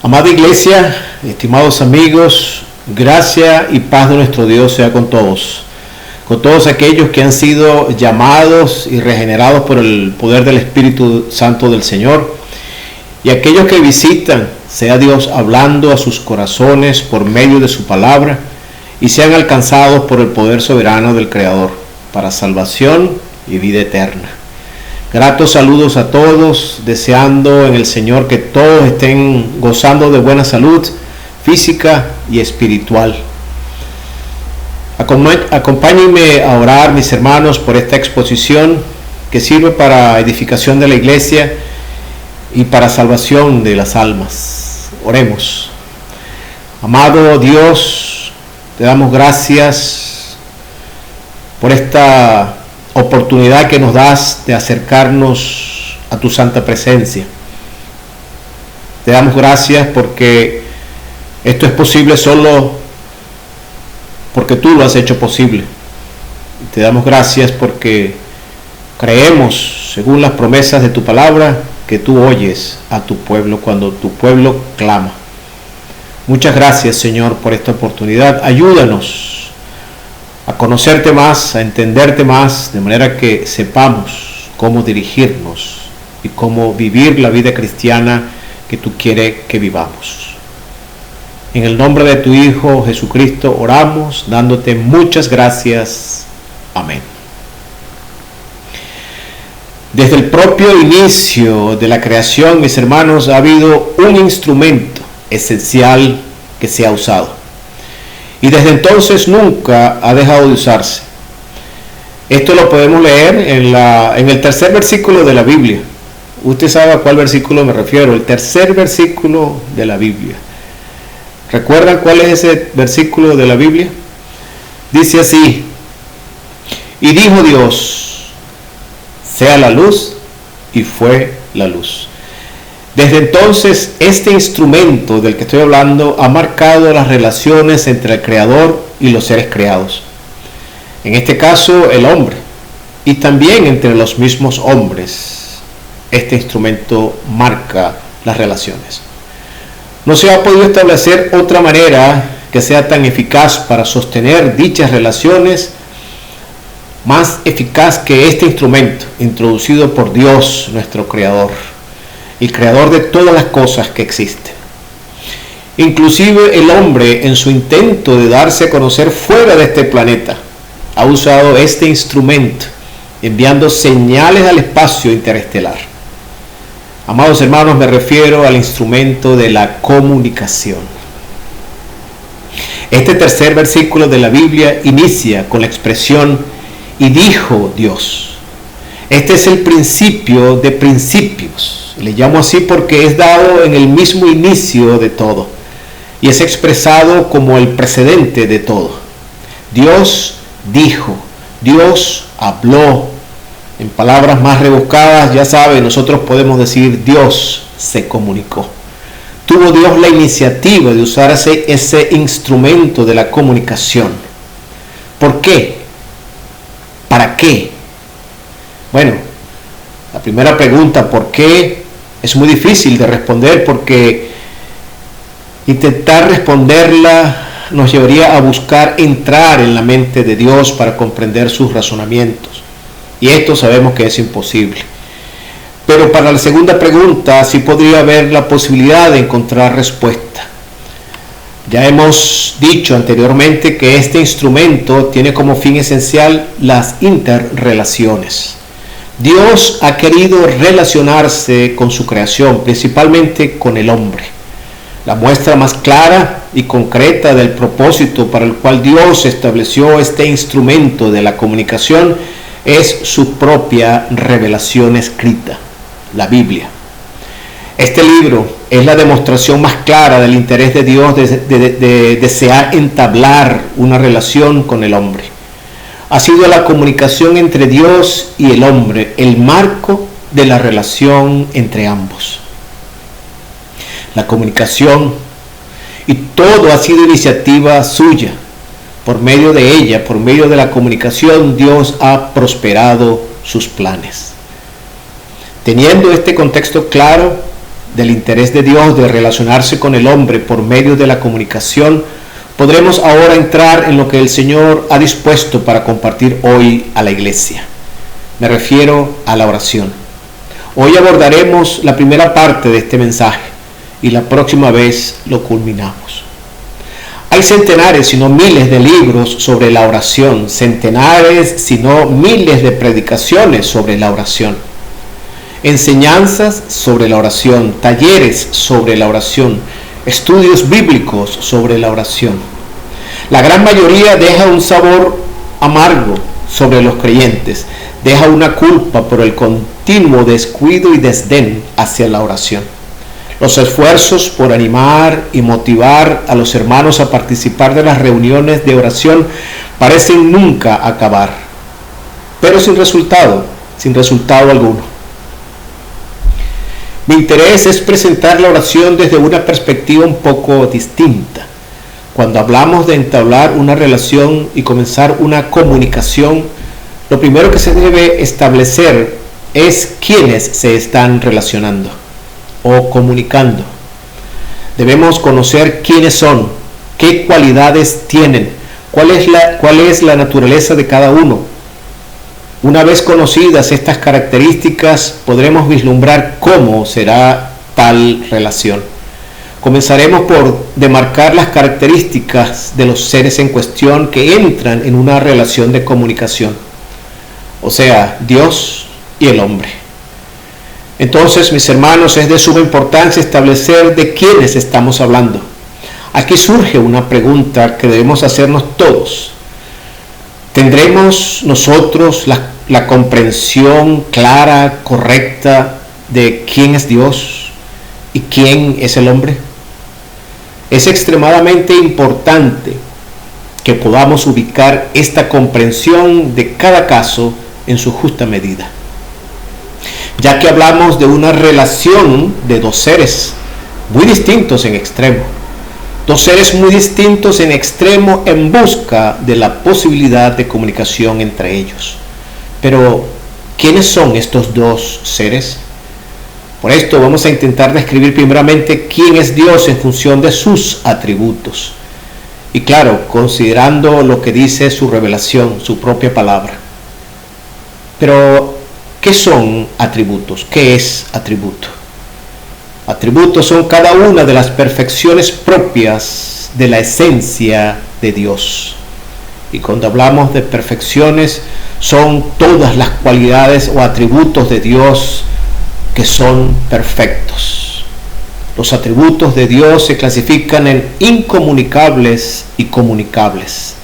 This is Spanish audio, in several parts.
Amada Iglesia, estimados amigos, gracia y paz de nuestro Dios sea con todos aquellos que han sido llamados y regenerados por el poder del Espíritu Santo del Señor, y aquellos que visitan, sea Dios hablando a sus corazones por medio de su palabra, y sean alcanzados por el poder soberano del Creador, para salvación y vida eterna. Gratos saludos a todos, deseando en el Señor que todos estén gozando de buena salud física y espiritual. Acompáñenme a orar, mis hermanos, por esta exposición que sirve para edificación de la iglesia y para salvación de las almas. Oremos. Amado Dios, te damos gracias por esta oportunidad que nos das de acercarnos a tu santa presencia. Te damos gracias porque esto es posible solo porque tú lo has hecho posible. Te damos gracias porque creemos, según las promesas de tu palabra, que tú oyes a tu pueblo cuando tu pueblo clama. Muchas gracias, Señor, por esta oportunidad. Ayúdanos a conocerte más, a entenderte más, de manera que sepamos cómo dirigirnos y cómo vivir la vida cristiana que tú quieres que vivamos. En el nombre de tu Hijo Jesucristo oramos, dándote muchas gracias. Amén. Desde el propio inicio de la creación, mis hermanos, ha habido un instrumento esencial que se ha usado. Y desde entonces nunca ha dejado de usarse. Esto lo podemos leer en el tercer versículo de la Biblia. Usted sabe a cuál versículo me refiero, el tercer versículo de la Biblia. ¿Recuerdan cuál es ese versículo de la Biblia? Dice así: y dijo Dios, sea la luz, y fue la luz. Desde entonces, este instrumento del que estoy hablando ha marcado las relaciones entre el Creador y los seres creados. En este caso, el hombre, y también entre los mismos hombres. Este instrumento marca las relaciones. No se ha podido establecer otra manera que sea tan eficaz para sostener dichas relaciones, más eficaz que este instrumento introducido por Dios, nuestro Creador, el creador de todas las cosas que existen. Inclusive el hombre, en su intento de darse a conocer fuera de este planeta, ha usado este instrumento, enviando señales al espacio interestelar. Amados hermanos, me refiero al instrumento de la comunicación. Este tercer versículo de la Biblia inicia con la expresión "y dijo Dios". Este es el principio de principios. Le llamo así porque es dado en el mismo inicio de todo y es expresado como el precedente de todo. Dios dijo, Dios habló. En palabras más rebuscadas, ya saben, nosotros podemos decir Dios se comunicó. Tuvo Dios la iniciativa de usar ese instrumento de la comunicación. ¿Por qué? ¿Para qué? Bueno, la primera pregunta, ¿por qué? Es muy difícil de responder porque intentar responderla nos llevaría a buscar entrar en la mente de Dios para comprender sus razonamientos. Y esto sabemos que es imposible. Pero para la segunda pregunta sí podría haber la posibilidad de encontrar respuesta. Ya hemos dicho anteriormente que este instrumento tiene como fin esencial las interrelaciones. Dios ha querido relacionarse con su creación, principalmente con el hombre. La muestra más clara y concreta del propósito para el cual Dios estableció este instrumento de la comunicación es su propia revelación escrita, la Biblia. Este libro es la demostración más clara del interés de Dios de desear entablar una relación con el hombre. Ha sido la comunicación entre Dios y el hombre el marco de la relación entre ambos. La comunicación y todo ha sido iniciativa suya. Por medio de ella, por medio de la comunicación, Dios ha prosperado sus planes. Teniendo este contexto claro, del interés de Dios de relacionarse con el hombre por medio de la comunicación, podremos ahora entrar en lo que el Señor ha dispuesto para compartir hoy a la iglesia. Me refiero a la oración. Hoy abordaremos la primera parte de este mensaje y la próxima vez lo culminamos. Hay centenares, si no miles de libros sobre la oración, centenares, si no miles de predicaciones sobre la oración, enseñanzas sobre la oración, talleres sobre la oración, estudios bíblicos sobre la oración. La gran mayoría deja un sabor amargo sobre los creyentes, deja una culpa por el continuo descuido y desdén hacia la oración. Los esfuerzos por animar y motivar a los hermanos a participar de las reuniones de oración parecen nunca acabar, pero sin resultado alguno. Mi interés es presentar la oración desde una perspectiva un poco distinta. Cuando hablamos de entablar una relación y comenzar una comunicación, lo primero que se debe establecer es quiénes se están relacionando o comunicando. Debemos conocer quiénes son, qué cualidades tienen, cuál es la naturaleza de cada uno. Una vez conocidas estas características, podremos vislumbrar cómo será tal relación. Comenzaremos por demarcar las características de los seres en cuestión que entran en una relación de comunicación, o sea, Dios y el hombre. Entonces, mis hermanos, es de suma importancia establecer de quiénes estamos hablando. Aquí surge una pregunta que debemos hacernos todos. ¿Tendremos nosotros la comprensión clara, correcta de quién es Dios y quién es el hombre? Es extremadamente importante que podamos ubicar esta comprensión de cada caso en su justa medida, ya que hablamos de una relación de dos seres muy distintos en extremo. Dos seres muy distintos en extremo en busca de la posibilidad de comunicación entre ellos. Pero, ¿quiénes son estos dos seres? Por esto vamos a intentar describir primeramente quién es Dios en función de sus atributos. Y claro, considerando lo que dice su revelación, su propia palabra. Pero, ¿qué son atributos? ¿Qué es atributo? Atributos son cada una de las perfecciones propias de la esencia de Dios. Y cuando hablamos de perfecciones, son todas las cualidades o atributos de Dios que son perfectos. Los atributos de Dios se clasifican en incomunicables y comunicables.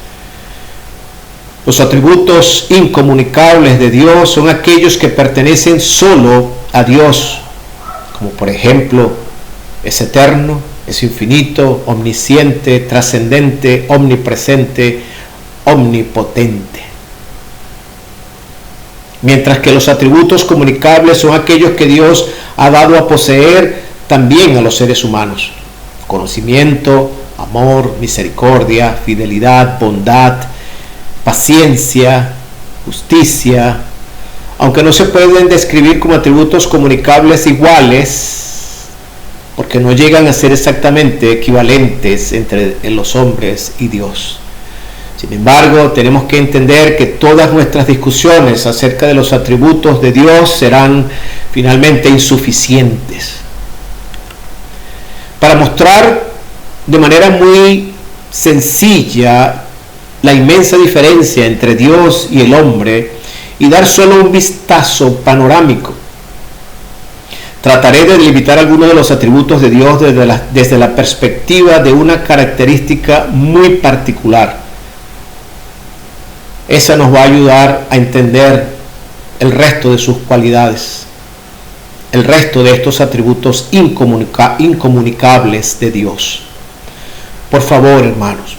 Los atributos incomunicables de Dios son aquellos que pertenecen solo a Dios, como por ejemplo, es eterno, es infinito, omnisciente, trascendente, omnipresente, omnipotente. Mientras que los atributos comunicables son aquellos que Dios ha dado a poseer también a los seres humanos: conocimiento, amor, misericordia, fidelidad, bondad, paciencia, justicia. Aunque no se pueden describir como atributos comunicables iguales, porque no llegan a ser exactamente equivalentes entre los hombres y Dios. Sin embargo, tenemos que entender que todas nuestras discusiones acerca de los atributos de Dios serán finalmente insuficientes. Para mostrar de manera muy sencilla la inmensa diferencia entre Dios y el hombre y dar solo un vistazo panorámico, trataré de delimitar algunos de los atributos de Dios desde la perspectiva de una característica muy particular. Esa nos va a ayudar a entender el resto de sus cualidades, el resto de estos atributos incomunicables de Dios. Por favor, hermanos,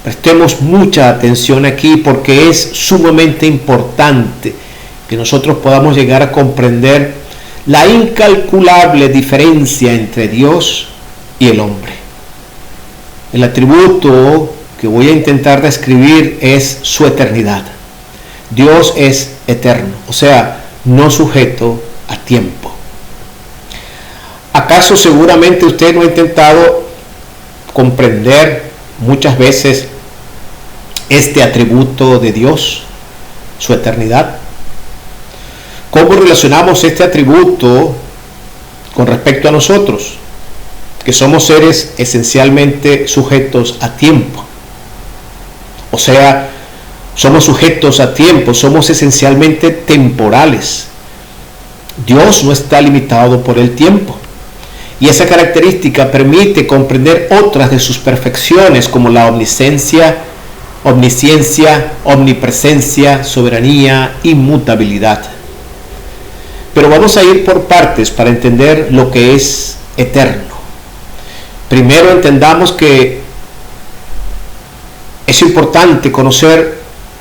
prestemos mucha atención aquí, porque es sumamente importante que nosotros podamos llegar a comprender la incalculable diferencia entre Dios y el hombre. El atributo que voy a intentar describir es su eternidad. Dios es eterno, o sea, no sujeto a tiempo. ¿A ¿Acaso seguramente usted no ha intentado comprender muchas veces este atributo de Dios, su eternidad? ¿Cómo relacionamos este atributo con respecto a nosotros, que somos seres esencialmente sujetos a tiempo? O sea, somos sujetos a tiempo, somos esencialmente temporales. Dios no está limitado por el tiempo. Y esa característica permite comprender otras de sus perfecciones, como la omnisciencia, omnipresencia, soberanía, inmutabilidad. Pero vamos a ir por partes para entender lo que es eterno. Primero entendamos que es importante conocer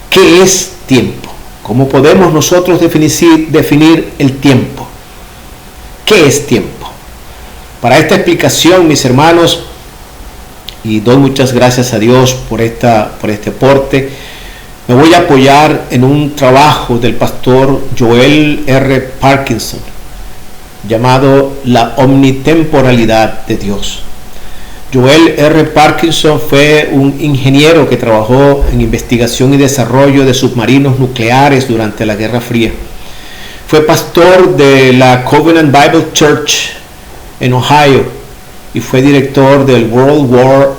qué es tiempo. ¿Cómo podemos nosotros definir el tiempo? ¿Qué es tiempo? Para esta explicación, mis hermanos, y doy muchas gracias a Dios por este aporte, me voy a apoyar en un trabajo del pastor Joel R. Parkinson llamado La omnitemporalidad de Dios. Joel R. Parkinson fue un ingeniero que trabajó en investigación y desarrollo de submarinos nucleares durante la Guerra Fría. Fue pastor de la Covenant Bible Church en Ohio y fue director del World War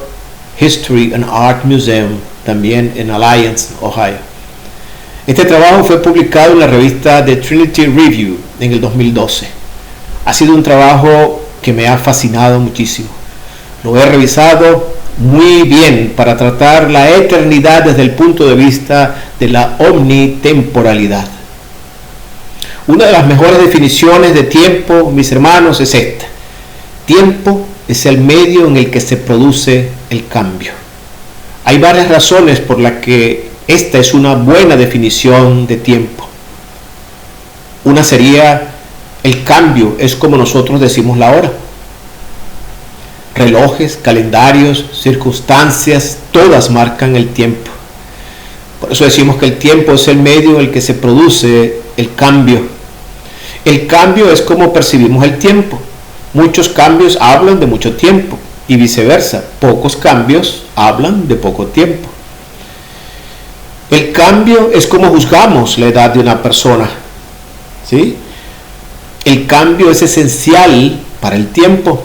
History and Art Museum, también en Alliance, Ohio. Este trabajo fue publicado en la revista The Trinity Review en el 2012. Ha sido un trabajo que me ha fascinado muchísimo. Lo he revisado muy bien para tratar la eternidad desde el punto de vista de la omnitemporalidad. Una de las mejores definiciones de tiempo, mis hermanos, es esta. Tiempo es el medio en el que se produce el cambio. Hay varias razones por las que esta es una buena definición de tiempo. Una sería: el cambio es como nosotros decimos la hora. Relojes, calendarios, circunstancias, todas marcan el tiempo. Por eso decimos que el tiempo es el medio en el que se produce el cambio. El cambio es como percibimos el tiempo. Muchos cambios hablan de mucho tiempo y viceversa. Pocos cambios hablan de poco tiempo. El cambio es como juzgamos la edad de una persona, ¿sí? El cambio es esencial para el tiempo.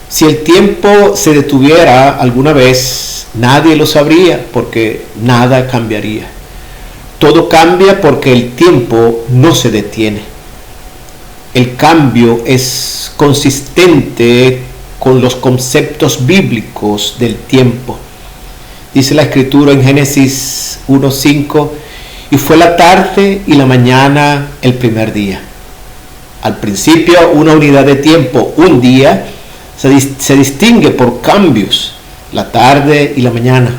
Si el tiempo se detuviera alguna vez, nadie lo sabría porque nada cambiaría. Todo cambia porque el tiempo no se detiene. El cambio es consistente con los conceptos bíblicos del tiempo. Dice la Escritura en Génesis 1:5: y fue la tarde y la mañana el primer día. Al principio, una unidad de tiempo, un día, se distingue por cambios, la tarde y la mañana.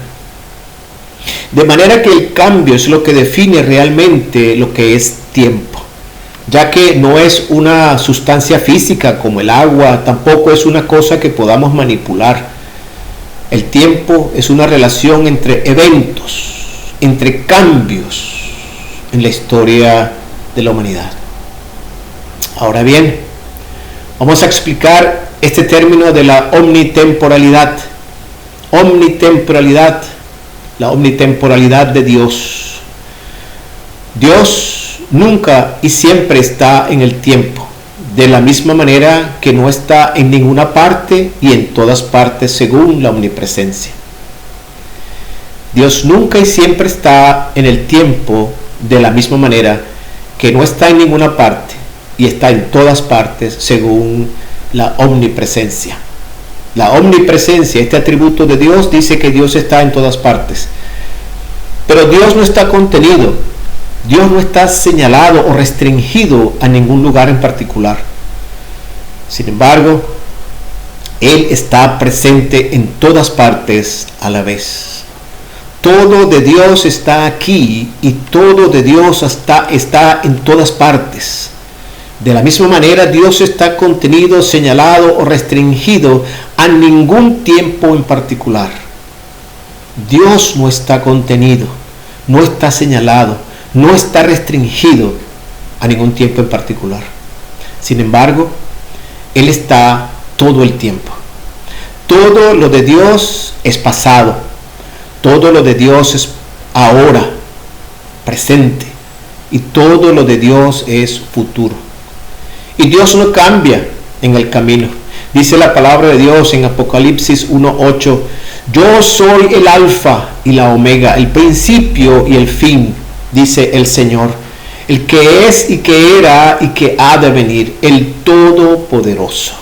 De manera que el cambio es lo que define realmente lo que es tiempo, ya que no es una sustancia física como el agua, tampoco es una cosa que podamos manipular. El tiempo es una relación entre eventos, entre cambios en la historia de la humanidad. Ahora bien, vamos a explicar este término de la omnitemporalidad. Omnitemporalidad, la omnitemporalidad de Dios. Dios nunca y siempre está en el tiempo, de la misma manera que no está en ninguna parte y en todas partes según la omnipresencia. Dios nunca y siempre está en el tiempo de la misma manera que no está en ninguna parte y está en todas partes según la omnipresencia. La omnipresencia, este atributo de Dios, dice que Dios está en todas partes. Pero Dios no está contenido, Dios no está señalado o restringido a ningún lugar en particular. Sin embargo, Él está presente en todas partes a la vez. Todo de Dios está aquí y todo de Dios está en todas partes. De la misma manera, Dios está contenido, señalado o restringido a ningún tiempo en particular. Dios no está contenido, no está señalado, no está restringido a ningún tiempo en particular. Sin embargo, Él está todo el tiempo. Todo lo de Dios es pasado. Todo lo de Dios es ahora, presente. Y todo lo de Dios es futuro. Y Dios no cambia en el camino. Dice la palabra de Dios en Apocalipsis 1:8: yo soy el alfa y la omega, el principio y el fin, dice el Señor, el que es y que era y que ha de venir, el Todopoderoso.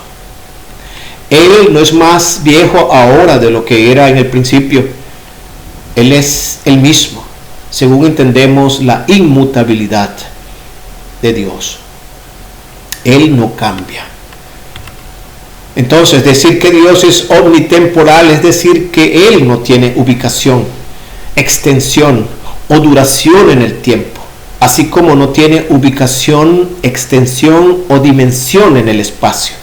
Él no es más viejo ahora de lo que era en el principio. Él es el mismo, según entendemos la inmutabilidad de Dios. Él no cambia. Entonces, decir que Dios es omnitemporal es decir que Él no tiene ubicación, extensión o duración en el tiempo, así como no tiene ubicación, extensión o dimensión en el espacio.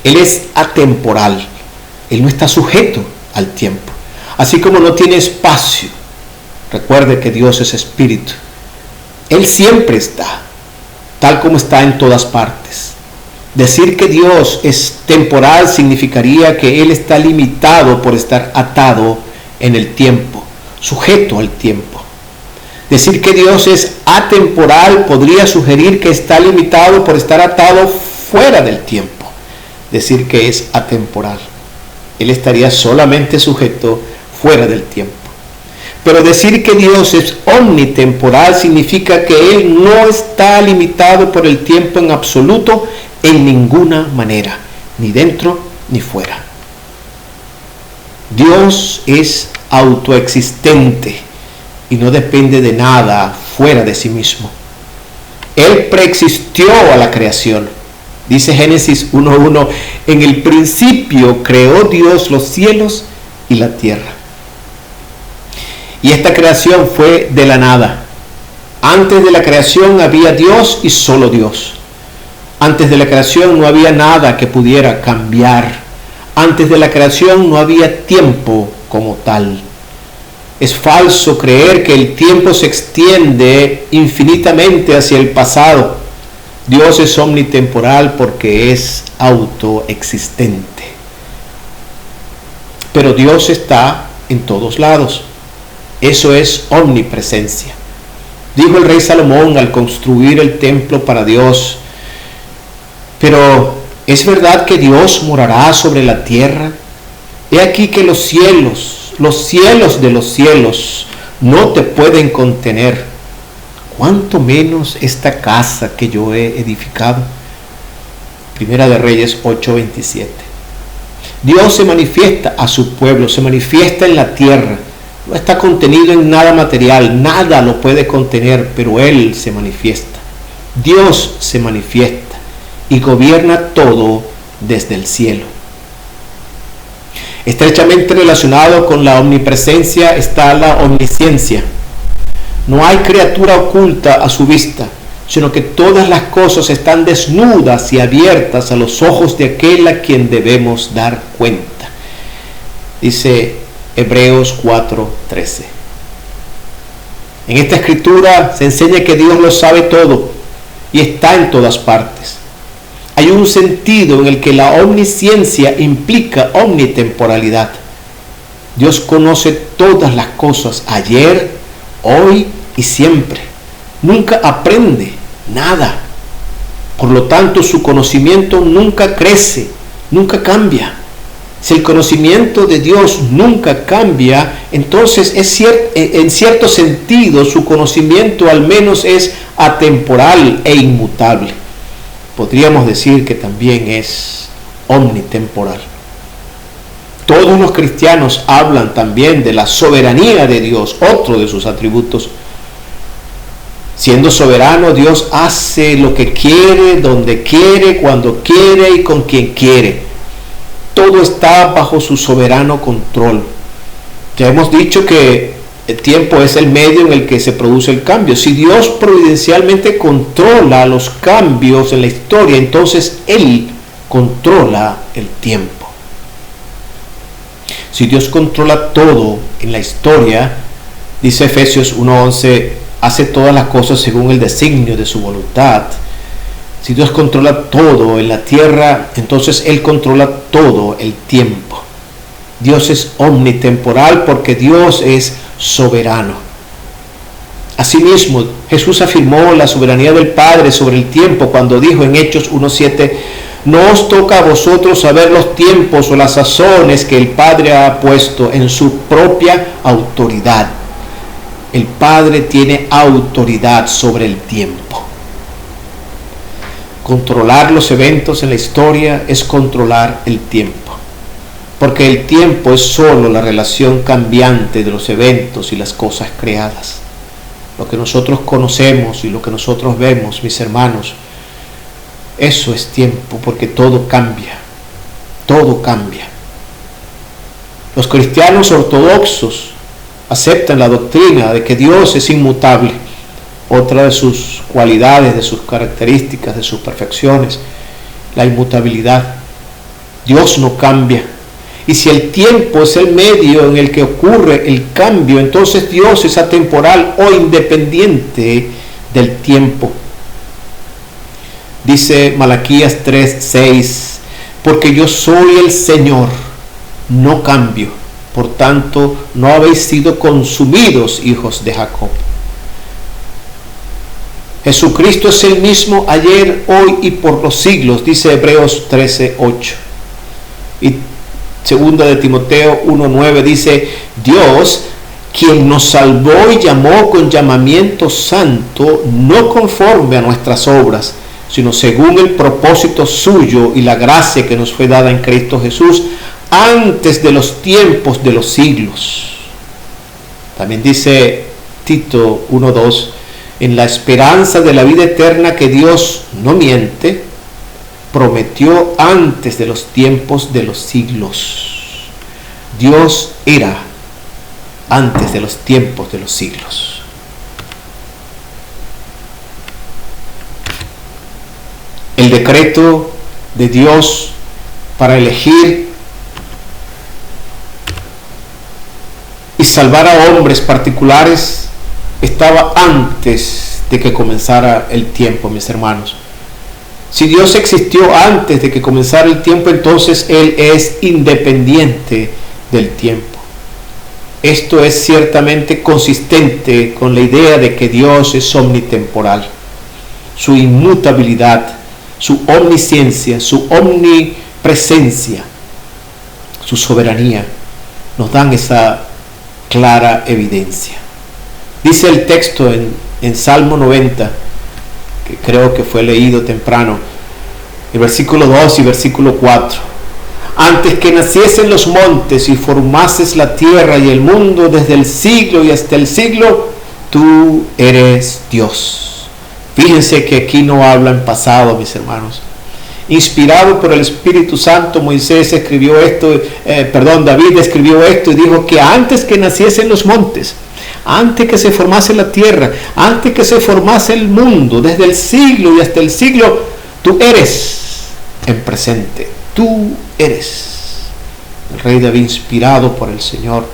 Él es atemporal. Él no está sujeto al tiempo, así como no tiene espacio. Recuerde que Dios es espíritu. Él siempre está, tal como está en todas partes. Decir que Dios es temporal significaría que Él está limitado por estar atado en el tiempo, sujeto al tiempo. Decir que Dios es atemporal podría sugerir que está limitado por estar atado fuera del tiempo. Decir que es atemporal, Él estaría solamente sujeto fuera del tiempo. Pero decir que Dios es omnitemporal significa que Él no está limitado por el tiempo en absoluto, en ninguna manera, ni dentro ni fuera. Dios es autoexistente y no depende de nada fuera de sí mismo. Él preexistió a la creación. Dice Génesis 1:1: en el principio creó Dios los cielos y la tierra. Y esta creación fue de la nada. Antes de la creación había Dios y solo Dios. Antes de la creación no había nada que pudiera cambiar. Antes de la creación no había tiempo como tal. Es falso creer que el tiempo se extiende infinitamente hacia el pasado. Dios es omnitemporal porque es autoexistente. Pero Dios está en todos lados. Eso es omnipresencia. Dijo el rey Salomón al construir el templo para Dios: pero ¿es verdad que Dios morará sobre la tierra? He aquí que los cielos de los cielos no te pueden contener. ¿Cuánto menos esta casa que yo he edificado? Primera de Reyes 8:27. Dios se manifiesta a su pueblo, se manifiesta en la tierra. No está contenido en nada material, nada lo puede contener, pero Él se manifiesta. Dios se manifiesta y gobierna todo desde el cielo. Estrechamente relacionado con la omnipresencia está la omnisciencia. No hay criatura oculta a su vista, sino que todas las cosas están desnudas y abiertas a los ojos de aquel a quien debemos dar cuenta. Dice Hebreos 4:13. En esta escritura se enseña que Dios lo sabe todo y está en todas partes. Hay un sentido en el que la omnisciencia implica omnitemporalidad. Dios conoce todas las cosas, ayer, hoy y siempre. Nunca aprende nada. Por lo tanto, su conocimiento nunca crece, nunca cambia. Si el conocimiento de Dios nunca cambia, entonces en cierto sentido su conocimiento al menos es atemporal e inmutable. Podríamos decir que también es omnitemporal. Todos los cristianos hablan también de la soberanía de Dios, otro de sus atributos. Siendo soberano, Dios hace lo que quiere, donde quiere, cuando quiere y con quien quiere. Todo está bajo su soberano control. Ya hemos dicho que el tiempo es el medio en el que se produce el cambio. Si Dios providencialmente controla los cambios en la historia, entonces Él controla el tiempo. Si Dios controla todo en la historia, dice Efesios 1:11, hace todas las cosas según el designio de su voluntad. Si Dios controla todo en la tierra, entonces Él controla todo el tiempo. Dios es omnitemporal porque Dios es soberano. Asimismo, Jesús afirmó la soberanía del Padre sobre el tiempo cuando dijo en Hechos 1:7: no os toca a vosotros saber los tiempos o las sazones que el Padre ha puesto en su propia autoridad. El Padre tiene autoridad sobre el tiempo. Controlar los eventos en la historia es controlar el tiempo, porque el tiempo es solo la relación cambiante de los eventos y las cosas creadas. Lo que nosotros conocemos y lo que nosotros vemos, mis hermanos, eso es tiempo, porque todo cambia, todo cambia. Los cristianos ortodoxos aceptan la doctrina de que Dios es inmutable. Otra de sus cualidades, de sus características, de sus perfecciones, la inmutabilidad. Dios no cambia. Y si el tiempo es el medio en el que ocurre el cambio, entonces Dios es atemporal o independiente del tiempo. Dice Malaquías 3:6, porque yo soy el Señor, no cambio, por tanto no habéis sido consumidos, hijos de Jacob. Jesucristo es el mismo ayer, hoy y por los siglos, dice Hebreos 13:8. Y segunda de Timoteo 1:9 dice: Dios, quien nos salvó y llamó con llamamiento santo, no conforme a nuestras obras, sino según el propósito suyo y la gracia que nos fue dada en Cristo Jesús antes de los tiempos de los siglos. También dice Tito 1:2, en la esperanza de la vida eterna que Dios no miente, prometió antes de los tiempos de los siglos. Dios era antes de los tiempos de los siglos. El decreto de Dios para elegir y salvar a hombres particulares estaba antes de que comenzara el tiempo, mis hermanos. Si Dios existió antes de que comenzara el tiempo, entonces Él es independiente del tiempo. Esto es ciertamente consistente con la idea de que Dios es omnitemporal. Su inmutabilidad, su omnisciencia, su omnipresencia, su soberanía nos dan esa clara evidencia. Dice el texto en Salmo 90, que creo que fue leído temprano, el versículo 2 y versículo 4. Antes que naciesen los montes y formases la tierra y el mundo, desde el siglo y hasta el siglo, tú eres Dios. Fíjense que aquí no habla en pasado, mis hermanos. Inspirado por el Espíritu Santo, Moisés escribió esto, David escribió esto y dijo que antes que naciesen los montes, antes que se formase la tierra, antes que se formase el mundo, desde el siglo y hasta el siglo, tú eres en presente, tú eres. El rey David, inspirado por el Señor,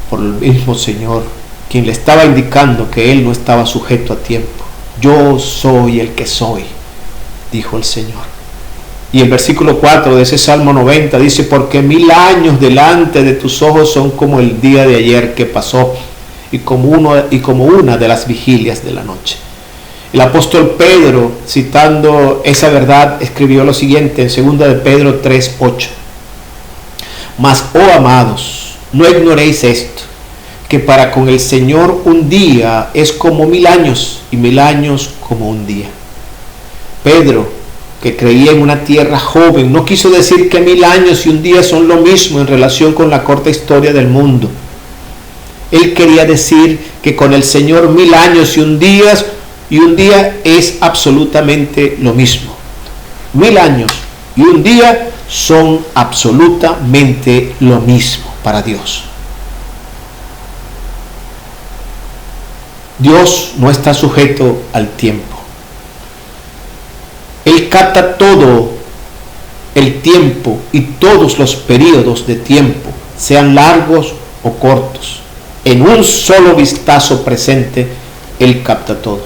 por el mismo Señor, quien le estaba indicando que él no estaba sujeto a tiempo. Yo soy el que soy, dijo el Señor. Y el versículo 4 de ese Salmo 90 dice: porque 1000 años delante de tus ojos son como el día de ayer que pasó, y como una de las vigilias de la noche. El apóstol Pedro, citando esa verdad, escribió lo siguiente en 2 de Pedro 3:8. Mas, oh amados, no ignoréis esto, que para con el Señor un día es como 1000 años, y 1000 años como un día. Pedro, que creía en una tierra joven, no quiso decir que 1000 años y un día son lo mismo en relación con la corta historia del mundo. Él quería decir que con el Señor 1000 años y un día es absolutamente lo mismo. 1000 años y un día son absolutamente lo mismo para Dios. Dios no está sujeto al tiempo. Él capta todo el tiempo y todos los periodos de tiempo, sean largos o cortos. En un solo vistazo presente, Él capta todo.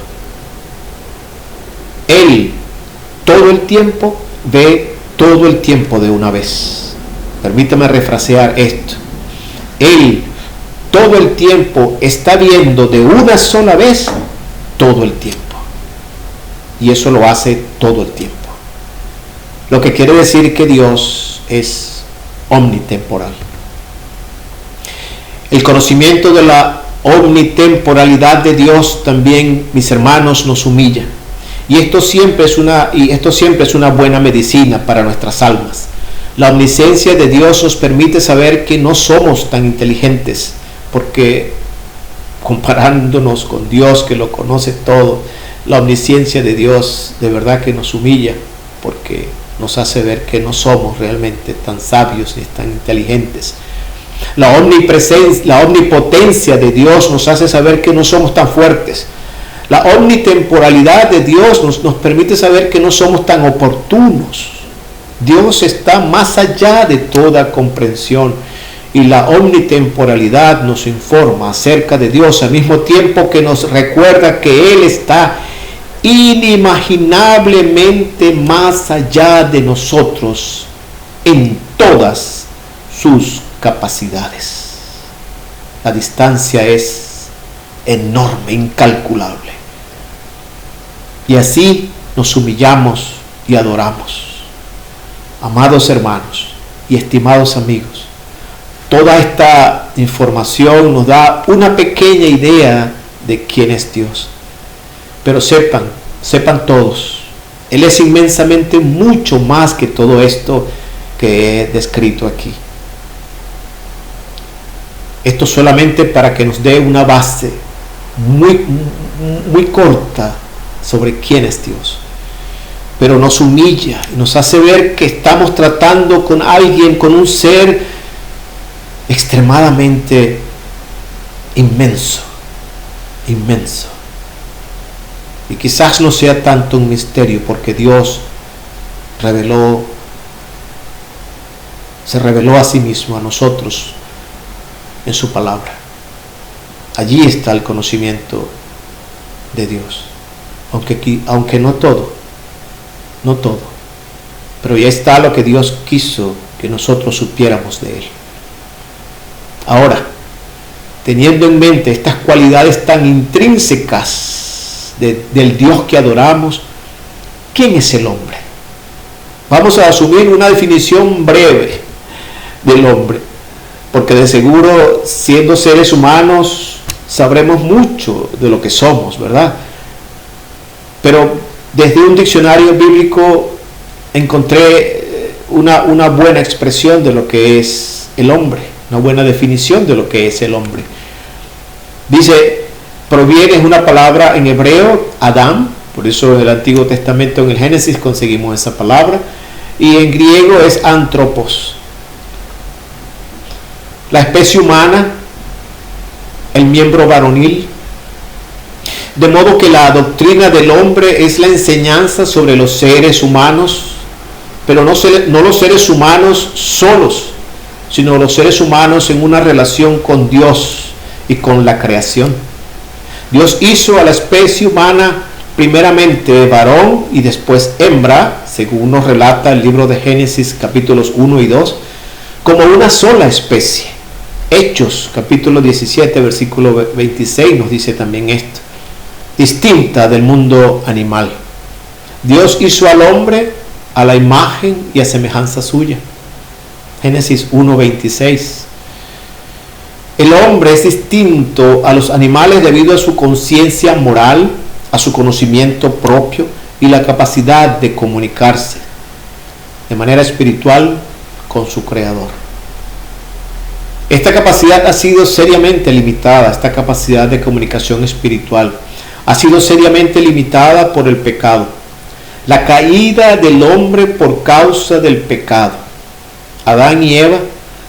Él todo el tiempo, ve todo el tiempo de una vez. Permítame refrasear esto. Él todo el tiempo está viendo de una sola vez todo el tiempo. Y eso lo hace todo el tiempo. Lo que quiere decir que Dios es omnitemporal. El conocimiento de la omnitemporalidad de Dios también, mis hermanos, nos humilla. Y esto siempre es una buena medicina para nuestras almas. La omnisciencia de Dios nos permite saber que no somos tan inteligentes, porque comparándonos con Dios que lo conoce todo, la omnisciencia de Dios de verdad que nos humilla, porque nos hace ver que no somos realmente tan sabios ni tan inteligentes. La omnipotencia de Dios nos hace saber que no somos tan fuertes. La omnitemporalidad de Dios nos permite saber que no somos tan oportunos. Dios está más allá de toda comprensión, y la omnitemporalidad nos informa acerca de Dios al mismo tiempo que nos recuerda que Él está inimaginablemente más allá de nosotros en todas sus capacidades. La distancia es enorme, incalculable. Y así nos humillamos y adoramos. Amados hermanos y estimados amigos, toda esta información nos da una pequeña idea de quién es Dios. Pero sepan todos, Él es inmensamente mucho más que todo esto que he descrito aquí. Esto solamente para que nos dé una base muy corta sobre quién es Dios. Pero nos humilla y nos hace ver que estamos tratando con alguien, con un ser extremadamente inmenso. Y quizás no sea tanto un misterio, porque Dios se reveló a sí mismo, a nosotros, en su palabra. Allí está el conocimiento de Dios, aunque no todo, pero ya está lo que Dios quiso que nosotros supiéramos de Él. Ahora, teniendo en mente estas cualidades tan intrínsecas del Dios que adoramos, ¿quién es el hombre? Vamos a asumir una definición breve del hombre, porque de seguro, siendo seres humanos, sabremos mucho de lo que somos, ¿verdad? Pero desde un diccionario bíblico encontré una buena expresión de lo que es el hombre, una buena definición de lo que es el hombre. Dice, proviene, es una palabra en hebreo, Adam, por eso en el Antiguo Testamento, en el Génesis, conseguimos esa palabra, y en griego es anthropos. La especie humana, el miembro varonil, de modo que la doctrina del hombre es la enseñanza sobre los seres humanos, pero no los seres humanos solos, sino los seres humanos en una relación con Dios y con la creación. Dios hizo a la especie humana primeramente varón y después hembra, según nos relata el libro de Génesis capítulos 1 y 2, como una sola especie. Hechos capítulo 17 versículo 26 nos dice también esto, distinta del mundo animal. Dios hizo al hombre a la imagen y a semejanza suya. Génesis 1:26. El hombre es distinto a los animales debido a su conciencia moral, a su conocimiento propio y la capacidad de comunicarse de manera espiritual con su Creador. Esta capacidad ha sido seriamente limitada, esta capacidad de comunicación espiritual ha sido seriamente limitada por el pecado. La caída del hombre por causa del pecado. Adán y Eva,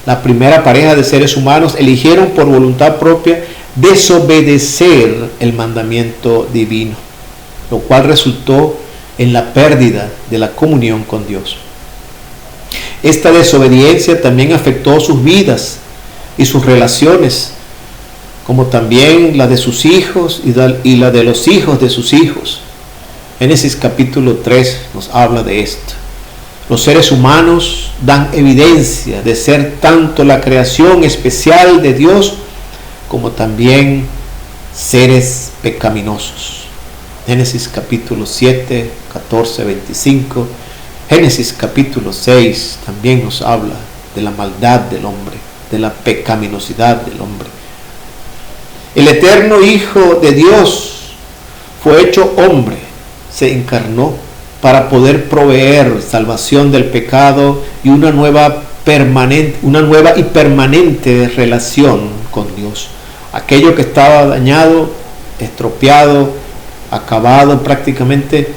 la primera pareja de seres humanos, eligieron por voluntad propia desobedecer el mandamiento divino, lo cual resultó en la pérdida de la comunión con Dios. Esta desobediencia también afectó sus vidas y sus relaciones, como también la de sus hijos y la de los hijos de sus hijos. Génesis capítulo 3 nos habla de esto. Los seres humanos dan evidencia de ser tanto la creación especial de Dios como también seres pecaminosos. Génesis capítulo 7, 14, 25. Génesis capítulo 6 también nos habla de la maldad del hombre, de la pecaminosidad del hombre. El eterno Hijo de Dios fue hecho hombre, se encarnó para poder proveer salvación del pecado y una nueva y permanente relación con Dios. Aquello que estaba dañado, estropeado, acabado prácticamente,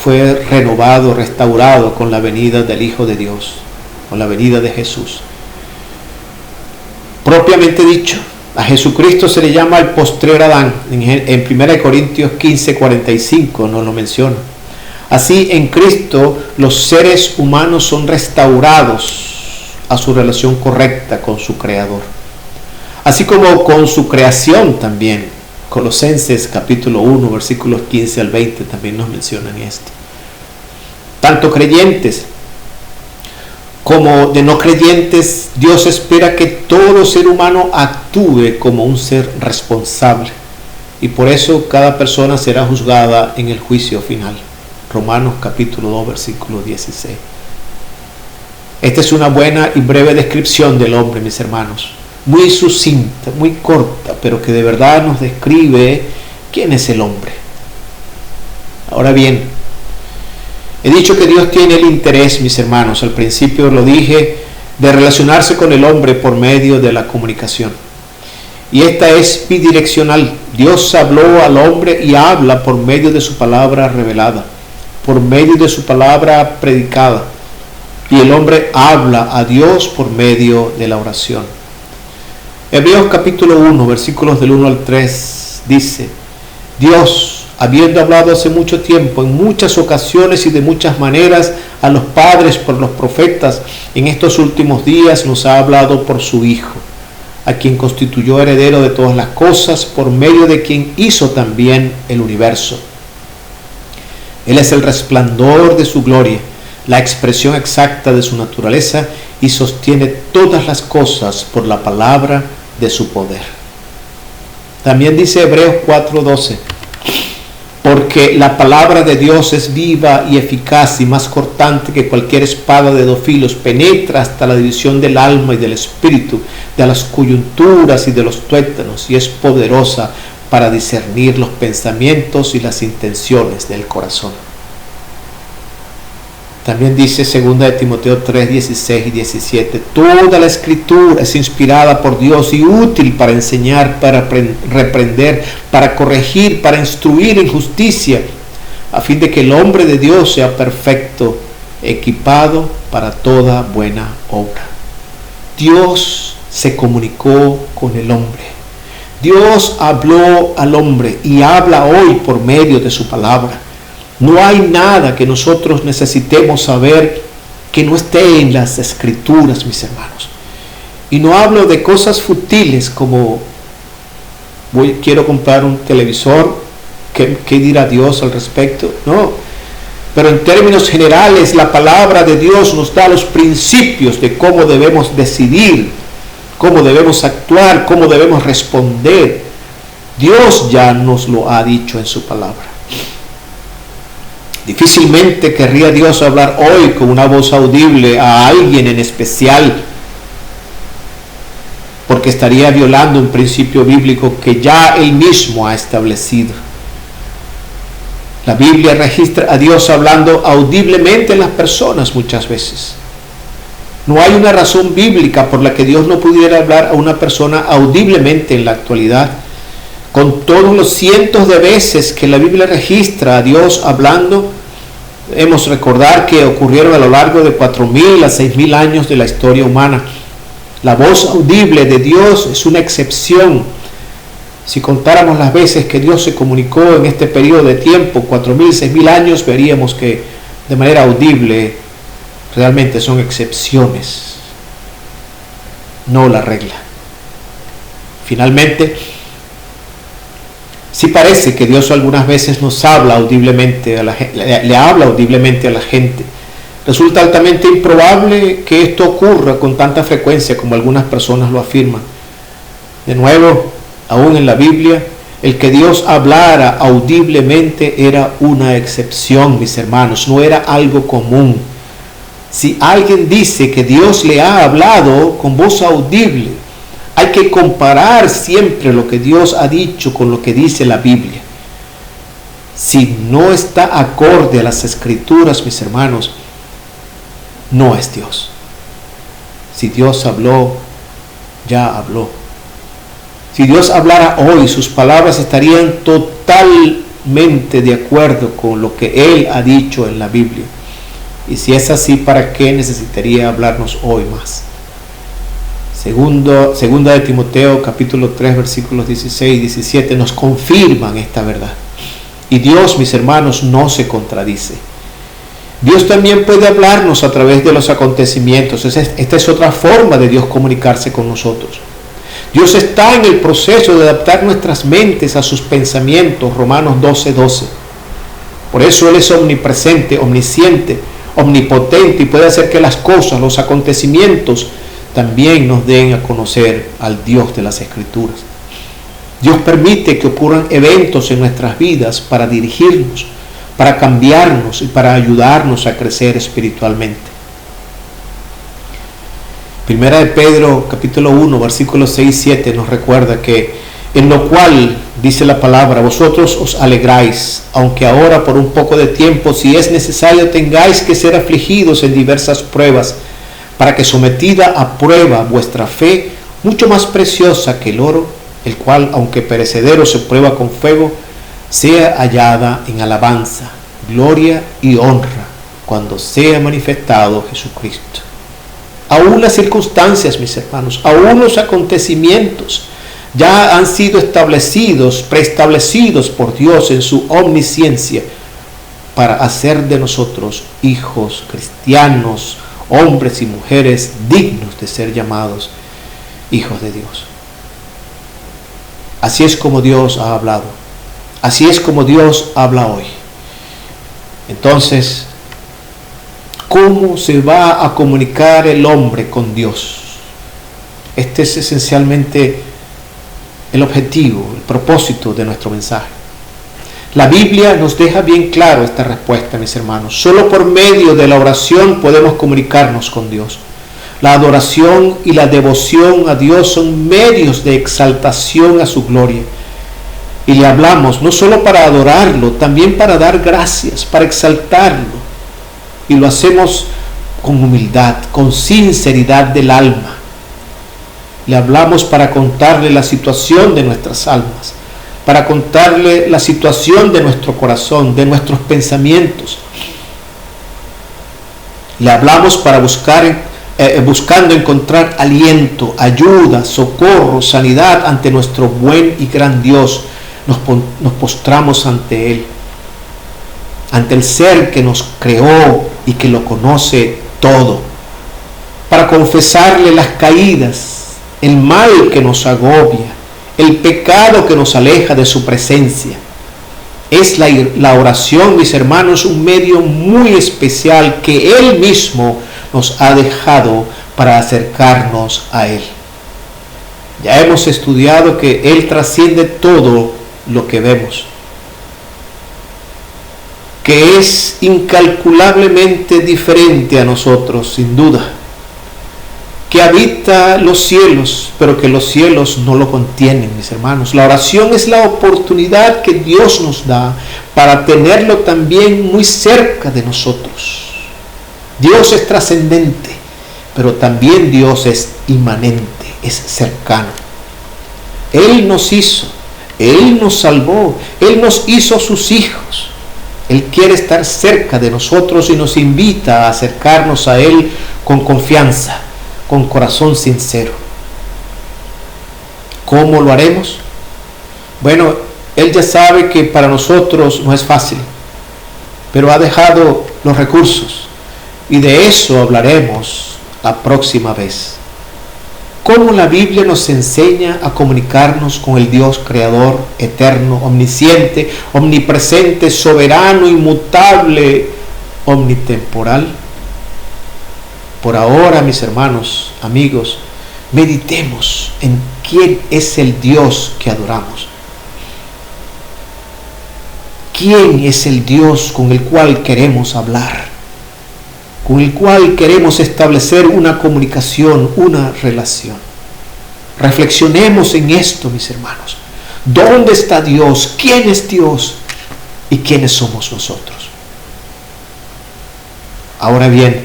fue renovado, restaurado con la venida del Hijo de Dios, con la venida de Jesús. Propiamente dicho, a Jesucristo se le llama el postrer Adán. En 1 Corintios 15, 45 nos lo menciona. Así, en Cristo los seres humanos son restaurados a su relación correcta con su Creador, así como con su creación también. Colosenses capítulo 1, versículos 15 al 20 también nos mencionan esto. Tanto creyentes como de no creyentes, Dios espera que todo ser humano actúe como un ser responsable, y por eso cada persona será juzgada en el juicio final. Romanos capítulo 2, versículo 16. Esta es una buena y breve descripción del hombre, mis hermanos. Muy sucinta, muy corta, pero que de verdad nos describe quién es el hombre. Ahora bien, he dicho que Dios tiene el interés, mis hermanos, al principio lo dije, de relacionarse con el hombre por medio de la comunicación. Y esta es bidireccional. Dios habló al hombre y habla por medio de su palabra revelada, por medio de su palabra predicada. Y el hombre habla a Dios por medio de la oración. Hebreos capítulo 1, versículos del 1 al 3 dice: Dios, habiendo hablado hace mucho tiempo, en muchas ocasiones y de muchas maneras, a los padres por los profetas, en estos últimos días nos ha hablado por su Hijo, a quien constituyó heredero de todas las cosas, por medio de quien hizo también el universo. Él es el resplandor de su gloria, la expresión exacta de su naturaleza, y sostiene todas las cosas por la palabra de su poder. También dice Hebreos 4:12: porque la palabra de Dios es viva y eficaz y más cortante que cualquier espada de dos filos, penetra hasta la división del alma y del espíritu, de las coyunturas y de los tuétanos, y es poderosa para discernir los pensamientos y las intenciones del corazón. También dice 2 Timoteo 3, 16 y 17: toda la escritura es inspirada por Dios y útil para enseñar, para reprender, para corregir, para instruir en justicia, a fin de que el hombre de Dios sea perfecto, equipado para toda buena obra. Dios se comunicó con el hombre. Dios habló al hombre y habla hoy por medio de su palabra. No hay nada que nosotros necesitemos saber que no esté en las escrituras, mis hermanos. Y no hablo de cosas futiles como quiero comprar un televisor, ¿qué dirá Dios al respecto? No, pero en términos generales la palabra de Dios nos da los principios de cómo debemos decidir, cómo debemos actuar, cómo debemos responder. Dios ya nos lo ha dicho en su palabra. Difícilmente querría Dios hablar hoy con una voz audible a alguien en especial, porque estaría violando un principio bíblico que ya Él mismo ha establecido. La Biblia registra a Dios hablando audiblemente a las personas muchas veces. No hay una razón bíblica por la que Dios no pudiera hablar a una persona audiblemente en la actualidad. Con todos los cientos de veces que la Biblia registra a Dios hablando, debemos recordar que ocurrieron a lo largo de 4.000 a 6.000 años de la historia humana. La voz audible de Dios es una excepción. Si contáramos las veces que Dios se comunicó en este periodo de tiempo, 4.000, 6.000 años, veríamos que de manera audible realmente son excepciones, no la regla. Finalmente, Sí parece que Dios algunas veces nos habla audiblemente le habla audiblemente a la gente. Resulta altamente improbable que esto ocurra con tanta frecuencia como algunas personas lo afirman. De nuevo, aún en la Biblia, el que Dios hablara audiblemente era una excepción, mis hermanos, no era algo común. Si alguien dice que Dios le ha hablado con voz audible, hay que comparar siempre lo que Dios ha dicho con lo que dice la Biblia. Si no está acorde a las Escrituras, mis hermanos, no es Dios. Si Dios habló, ya habló. Si Dios hablara hoy, sus palabras estarían totalmente de acuerdo con lo que Él ha dicho en la Biblia. Y si es así, ¿para qué necesitaría hablarnos hoy más? Segunda de Timoteo, capítulo 3, versículos 16 y 17, nos confirman esta verdad. Y Dios, mis hermanos, no se contradice. Dios también puede hablarnos a través de los acontecimientos. Esta es otra forma de Dios comunicarse con nosotros. Dios está en el proceso de adaptar nuestras mentes a sus pensamientos, Romanos 12:12. Por eso Él es omnipresente, omnisciente, omnipotente y puede hacer que las cosas, los acontecimientos, también nos den a conocer al Dios de las Escrituras. Dios permite que ocurran eventos en nuestras vidas para dirigirnos, para cambiarnos y para ayudarnos a crecer espiritualmente. Primera de Pedro, capítulo 1, versículos 6 y 7 nos recuerda que en lo cual, dice la palabra, vosotros os alegráis, aunque ahora por un poco de tiempo, si es necesario, tengáis que ser afligidos en diversas pruebas, para que sometida a prueba vuestra fe, mucho más preciosa que el oro, el cual, aunque perecedero, se prueba con fuego, sea hallada en alabanza, gloria y honra, cuando sea manifestado Jesucristo. Aún las circunstancias, mis hermanos, aún los acontecimientos ya han sido preestablecidos por Dios en su omnisciencia para hacer de nosotros hijos cristianos, hombres y mujeres dignos de ser llamados hijos de Dios. Así es como Dios ha hablado. Así es como Dios habla hoy. Entonces, ¿cómo se va a comunicar el hombre con Dios? Este es esencialmente el objetivo, el propósito de nuestro mensaje. La Biblia nos deja bien claro esta respuesta, mis hermanos. Solo por medio de la oración podemos comunicarnos con Dios. La adoración y la devoción a Dios son medios de exaltación a su gloria. Y le hablamos no solo para adorarlo, también para dar gracias, para exaltarlo. Y lo hacemos con humildad, con sinceridad del alma. Le hablamos para contarle la situación de nuestras almas, para contarle la situación de nuestro corazón, de nuestros pensamientos. Le hablamos para buscando encontrar aliento, ayuda, socorro, sanidad ante nuestro buen y gran Dios. Nos postramos ante Él, ante el ser que nos creó y que lo conoce todo, para confesarle las caídas, el mal que nos agobia, el pecado que nos aleja de su presencia. Es la oración, mis hermanos, un medio muy especial que Él mismo nos ha dejado para acercarnos a Él. Ya hemos estudiado que Él trasciende todo lo que vemos, que es incalculablemente diferente a nosotros, sin duda, que habita los cielos, pero que los cielos no lo contienen, mis hermanos. La oración es la oportunidad que Dios nos da para tenerlo también muy cerca de nosotros. Dios es trascendente, pero también Dios es inmanente, es cercano. Él nos hizo, Él nos salvó, Él nos hizo sus hijos. Él quiere estar cerca de nosotros y nos invita a acercarnos a Él con confianza, con corazón sincero. ¿Cómo lo haremos? Bueno, Él ya sabe que para nosotros no es fácil, pero ha dejado los recursos y de eso hablaremos la próxima vez. cómo la Biblia nos enseña a comunicarnos con el Dios creador, eterno, omnisciente, omnipresente, soberano, inmutable, omnitemporal. Por ahora, mis hermanos, amigos, meditemos en quién es el Dios que adoramos. ¿Quién es el Dios con el cual queremos hablar? Con el cual queremos establecer una comunicación, una relación. Reflexionemos en esto, mis hermanos. ¿Dónde está Dios? ¿Quién es Dios? ¿Y quiénes somos nosotros? Ahora bien,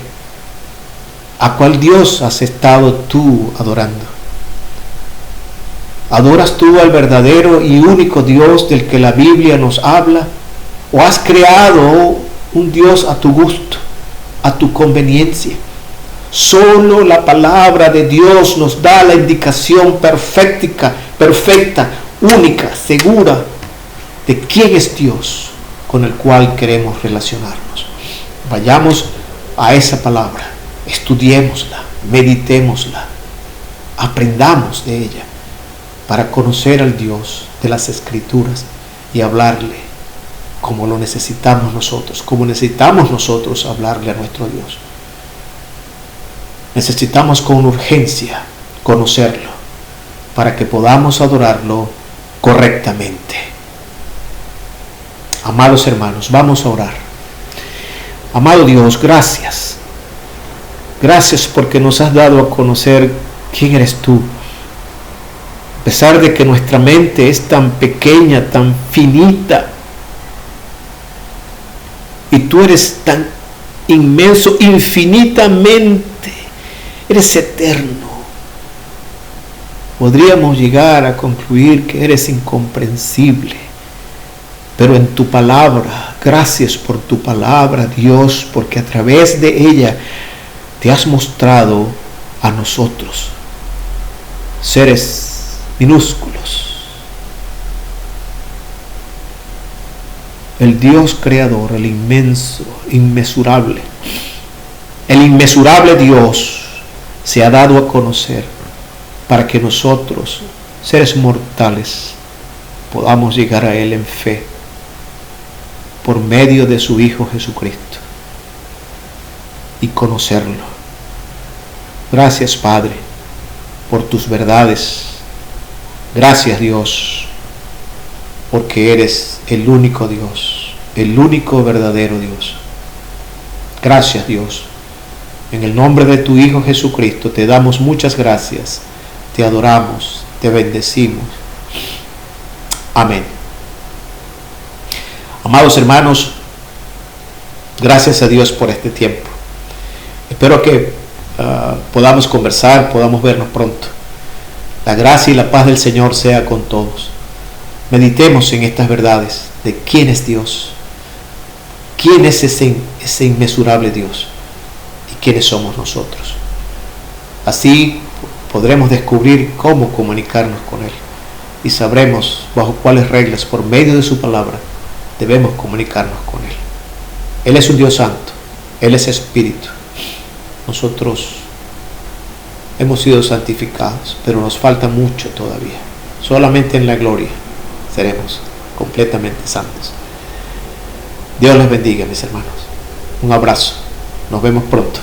¿a cuál Dios has estado tú adorando? ¿Adoras tú al verdadero y único Dios del que la Biblia nos habla? ¿O has creado un Dios a tu gusto, a tu conveniencia? Solo la palabra de Dios nos da la indicación perfecta, única, segura de quién es Dios con el cual queremos relacionarnos. Vayamos a esa palabra, estudiémosla, meditémosla, aprendamos de ella para conocer al Dios de las Escrituras y hablarle como lo necesitamos nosotros, como necesitamos nosotros hablarle a nuestro Dios. Necesitamos con urgencia conocerlo para que podamos adorarlo correctamente. Amados hermanos, vamos a orar. Amado Dios, gracias. Gracias porque nos has dado a conocer quién eres tú. A pesar de que nuestra mente es tan pequeña, tan finita, y tú eres tan inmenso, infinitamente, eres eterno. Podríamos llegar a concluir que eres incomprensible, pero en tu palabra, gracias por tu palabra, Dios, porque a través de ella te has mostrado a nosotros, seres minúsculos, el Dios creador, el inmenso, inmesurable, el inmesurable Dios se ha dado a conocer para que nosotros, seres mortales, podamos llegar a Él en fe por medio de su Hijo Jesucristo y conocerlo. Gracias, Padre, por tus verdades. Gracias, Dios, porque eres el único Dios, el único verdadero Dios. Gracias, Dios. En el nombre de tu Hijo Jesucristo te damos muchas gracias, te adoramos, te bendecimos. Amén. Amados hermanos, gracias a Dios por este tiempo. Espero que podamos conversar, podamos vernos pronto. La gracia y la paz del Señor sea con todos. Meditemos en estas verdades de quién es Dios, quién es ese inmesurable Dios y quiénes somos nosotros. Así podremos descubrir cómo comunicarnos con Él y sabremos bajo cuáles reglas, por medio de su palabra, debemos comunicarnos con Él. Él es un Dios santo, Él es Espíritu. Nosotros hemos sido santificados, pero nos falta mucho todavía. Solamente en la gloria seremos completamente santos. Dios les bendiga, mis hermanos. Un abrazo. Nos vemos pronto.